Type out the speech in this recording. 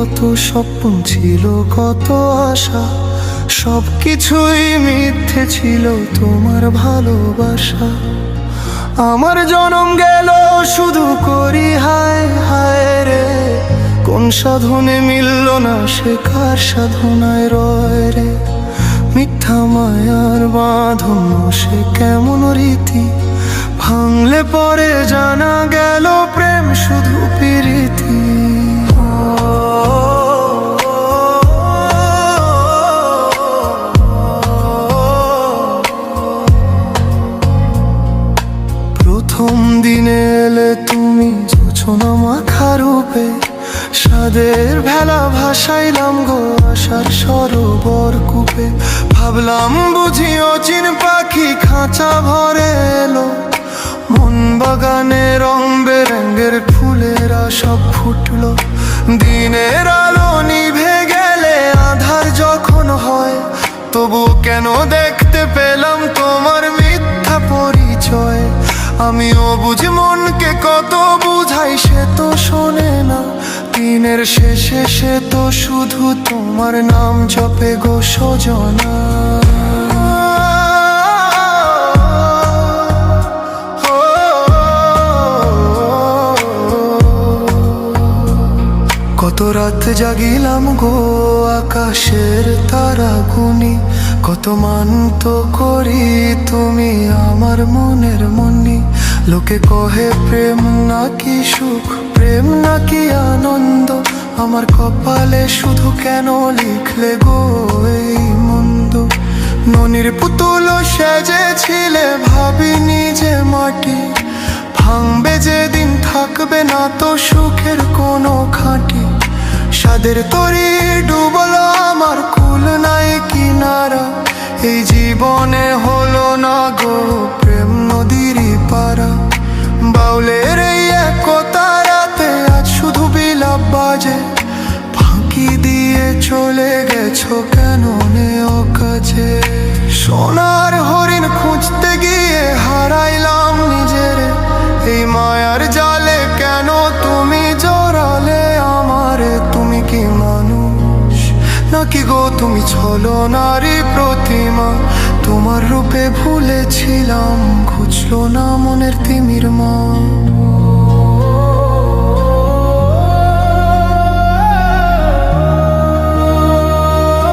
কত স্বপ্ন ছিল, কত আশা, সব কিছুই মিথ্যে ছিল তোমার ভালোবাসা। আমার জনম গেল শুধু করি হায় হায় রে, কোন সাধনে মিলল না সে কার সাধনায় রয় রে। মিথ্যা মায়ার বাঁধন সে কেমন রীতি, ভাঙলে পরে জানা গেল প্রেম শুধু প্রীতি। প্রথম দিনে এলে তুমি যোছনা মাখা রূপে, সাদের ভেলা ভাসাইলাম গো আশার সরোবর কূপে। ভাবলাম বুঝি অচিন পাখি খাঁচা ভরে এলো, মন বাগানে রং বেরঙের ফুলেরা সব ফুটলো। দিনের আলো নিভে গেলে আধার যখন হয়, তবু কেন দেখতে পেলাম তোমার মিথ্যা পরিচয়। আমিও বুঝি মনকে কত বুঝাই, সে তো শোনে না। দিনের শেষে সে তো শুধু তোমার নাম জপে গো সজনা। কত রাত জাগিলাম গো আকাশের তারা গুনি, কত মানত করি তুমি আমার মনের মনি। লোকে কহে প্রেম নাকি সুখ, প্রেম নাকি আনন্দ, আমার কপালে শুধু কেন লিখলে গো এই মন্দ। ননির পুতুল সেজেছিলে ভাবিনি যে মাটি, ভাঙবে যেদিন থাকবে না তো সুখের কোনো খাঁটি। সাদের তরি ডুবলো আমার কুল নাই কিনারা, এই জীবনে হলো না গো প্রেম নদীরই পারা। বাউলের এই একতা রাতে আজ শুধু বিলাপ বাজে, ফাঁকি দিয়ে চলে গেছো কেন নেও কাছে। সোনার হরিণ খুঁজতে গিয়ে হারাইলাম নিজের, এই মায়ার জালে কেন তুমি জড়ালে আমারে। তুমি কি মানুষ নাকি গো তুমি ছলনারই প্রতিমা, তোমার রূপে ভুলেছিলাম ঘুচলো না মনের তিমির মা।